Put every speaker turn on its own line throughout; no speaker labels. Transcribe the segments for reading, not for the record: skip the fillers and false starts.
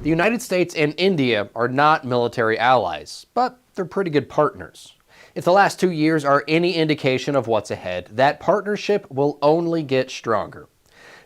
The United States and India are not military allies, but they're pretty good partners. If the last 2 years are any indication of what's ahead, that partnership will only get stronger.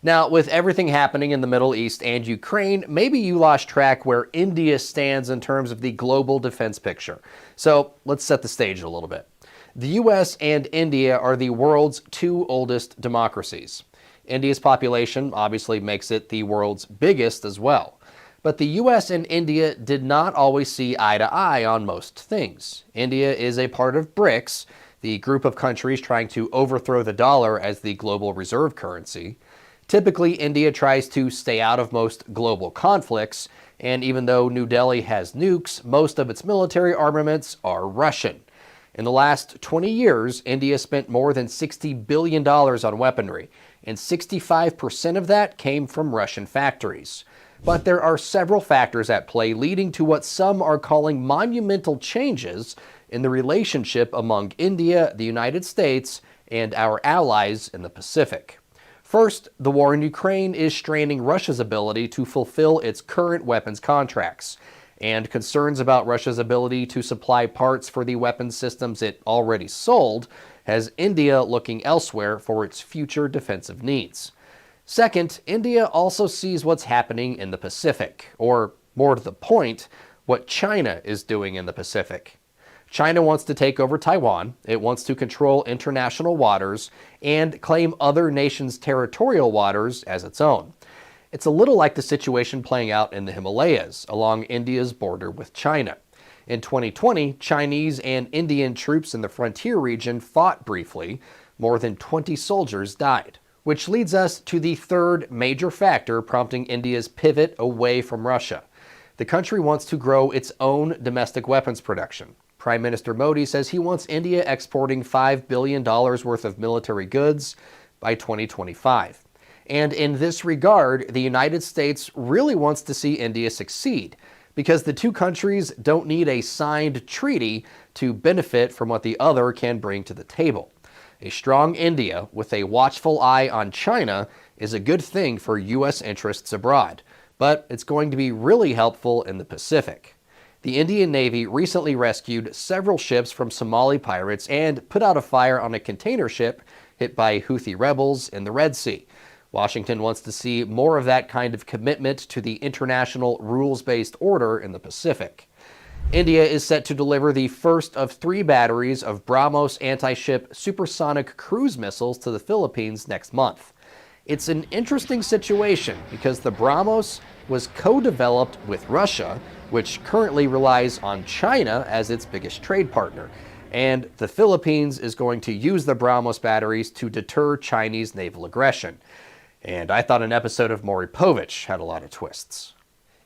Now, with everything happening in the Middle East and Ukraine, maybe you lost track where India stands in terms of the global defense picture. So let's set the stage a little bit. The US and India are the world's two oldest democracies. India's population obviously makes it the world's biggest as well. But the US and India did not always see eye to eye on most things. India is a part of BRICS, the group of countries trying to overthrow the dollar as the global reserve currency. Typically, India tries to stay out of most global conflicts, and even though New Delhi has nukes, most of its military armaments are Russian. In the last 20 years, India spent more than $60 billion on weaponry, and 65% of that came from Russian factories. But there are several factors at play leading to what some are calling monumental changes in the relationship among India, the United States, and our allies in the Pacific. First, the war in Ukraine is straining Russia's ability to fulfill its current weapons contracts, and concerns about Russia's ability to supply parts for the weapons systems it already sold has India looking elsewhere for its future defensive needs. Second, India also sees what's happening in the Pacific, or more to the point, what China is doing in the Pacific. China wants to take over Taiwan, it wants to control international waters, and claim other nations' territorial waters as its own. It's a little like the situation playing out in the Himalayas, along India's border with China. In 2020, Chinese and Indian troops in the frontier region fought briefly. More than 20 soldiers died. Which leads us to the third major factor prompting India's pivot away from Russia. The country wants to grow its own domestic weapons production. Prime Minister Modi says he wants India exporting $5 billion worth of military goods by 2025. And in this regard, the United States really wants to see India succeed, because the two countries don't need a signed treaty to benefit from what the other can bring to the table. A strong India with a watchful eye on China is a good thing for U.S. interests abroad, but it's going to be really helpful in the Pacific. The Indian Navy recently rescued several ships from Somali pirates and put out a fire on a container ship hit by Houthi rebels in the Red Sea. Washington wants to see more of that kind of commitment to the international rules-based order in the Pacific. India is set to deliver the first of 3 batteries of BrahMos anti-ship supersonic cruise missiles to the Philippines next month. It's an interesting situation because the BrahMos was co-developed with Russia, which currently relies on China as its biggest trade partner. And the Philippines is going to use the BrahMos batteries to deter Chinese naval aggression. And I thought an episode of Maury Povich had a lot of twists.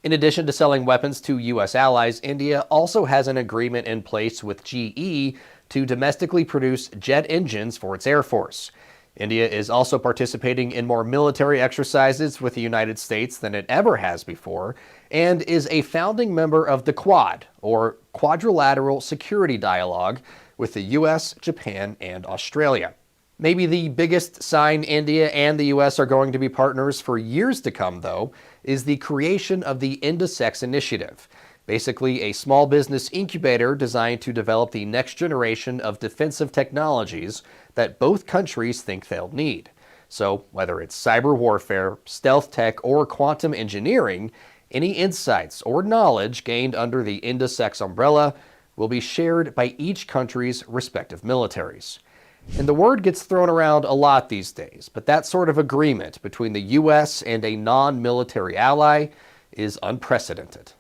In addition to selling weapons to U.S. allies, India also has an agreement in place with GE to domestically produce jet engines for its Air Force. India is also participating in more military exercises with the United States than it ever has before, and is a founding member of the Quad, or Quadrilateral Security Dialogue, with the U.S., Japan, and Australia. Maybe the biggest sign India and the U.S. are going to be partners for years to come, though, is the creation of the Indosex Initiative, basically a small business incubator designed to develop the next generation of defensive technologies that both countries think they'll need. So whether it's cyber warfare, stealth tech, or quantum engineering, any insights or knowledge gained under the Indosex umbrella will be shared by each country's respective militaries. And the word gets thrown around a lot these days, but that sort of agreement between the U.S. and a non-military ally is unprecedented.